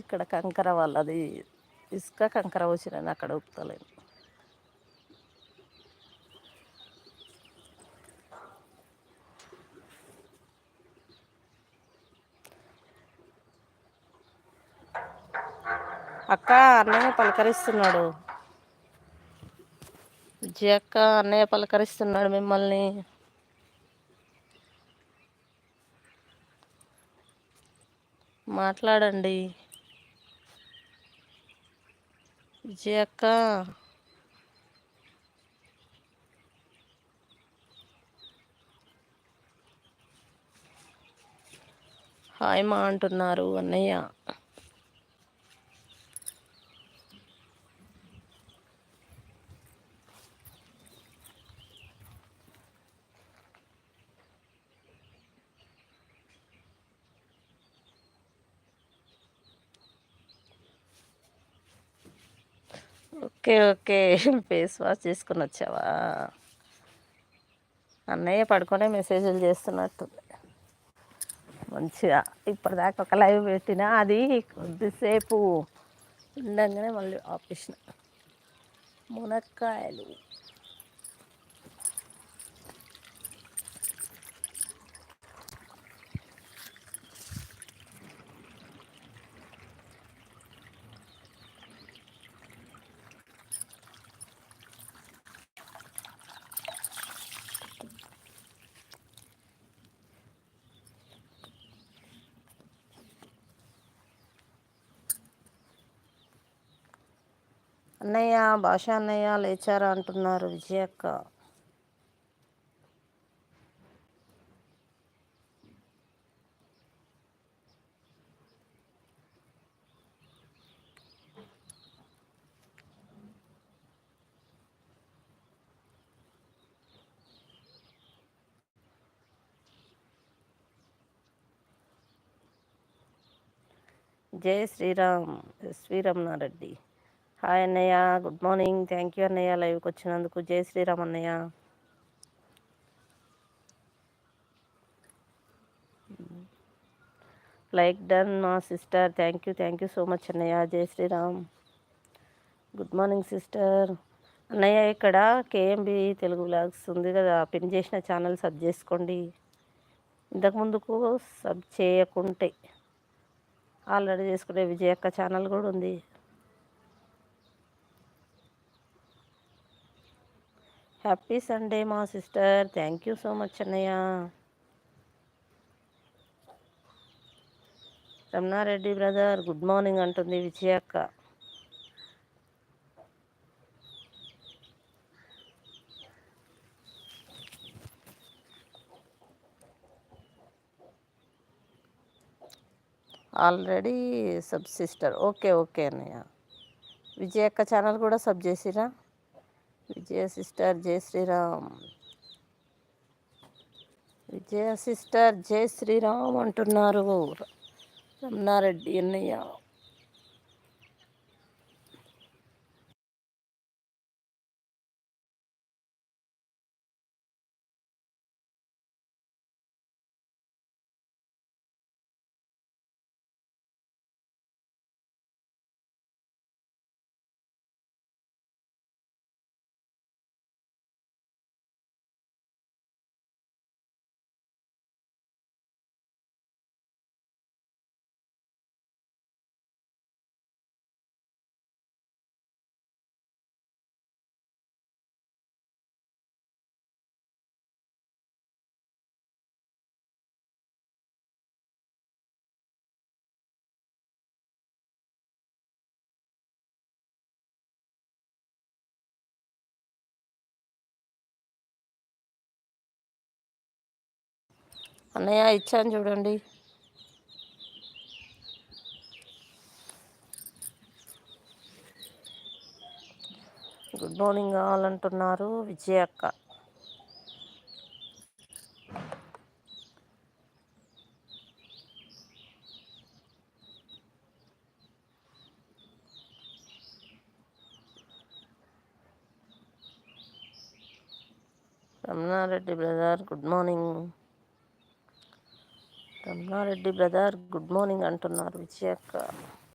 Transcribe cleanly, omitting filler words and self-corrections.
ఇక్కడ కంకర వాళ్ళది ఇసుక కంకర వచ్చిన అక్కడ ఉపుతలేను. అక్క అన్నయ్య పలకరిస్తున్నాడు. విజయ అక్క అన్నయ్య పలకరిస్తున్నాడు మిమ్మల్ని. మాట్లాడండి విజయ అక్క. హాయ్ మా అంటున్నారు అన్నయ్య. ఓకే ఓకే ఫేస్ వాష్ చేసుకుని వచ్చావా? అన్నయ్య పడుకొనే మెసేజ్లు చేస్తున్నట్టుంది మంచిగా. ఇప్పటిదాకా ఒక లైవ్ పెట్టినా, అది కొద్దిసేపు ఉండగానే మళ్ళీ ఆపేసిన. మునక్కాయలు అన్నయ్య భాష అన్నయ్య లేచారా అంటున్నారు విజయక్క. జై శ్రీరామ్ శ్రీరమణారెడ్డి. హాయ్ అన్నయ్య, గుడ్ మార్నింగ్. థ్యాంక్ యూ అన్నయ్య లైవ్కి వచ్చినందుకు. జై శ్రీరామ్ అన్నయ్య. లైక్ డన్ మా sister. Thank you so much అన్నయ్య. జై శ్రీరామ్. Good morning sister. అన్నయ్య ఇక్కడ కేఎంబి తెలుగు బ్లాగ్స్ ఉంది కదా, పిన్ చేసిన ఛానల్ సబ్ చేసుకోండి. ఇంతకుముందుకు సబ్ చేయకుంటే ఆల్రెడీ చేసుకునే విజయక్క ఛానల్ కూడా ఉంది. హ్యాపీ సండే మా sister. Thank you so much అన్నయ్య. రమణారెడ్డి బ్రదర్ గుడ్ మార్నింగ్ అంటుంది విజయక్క. Already sub sister. Okay okay అన్నయ్య. విజయక్క ఛానల్ కూడా సబ్ చేసిరా విజయ సిస్టర్. జై శ్రీరామ్. విజయ సిస్టర్ జై శ్రీరామ్ అంటున్నారు రమణారెడ్డి అన్నయ్య. అన్నయ్య ఇచ్చాను చూడండి. గుడ్ మార్నింగ్ ఆల్ అంటున్నారు విజయక్క. Ramana Reddy brother good morning. Ramana Reddy brother good morning అంటున్నారు విజయక్క.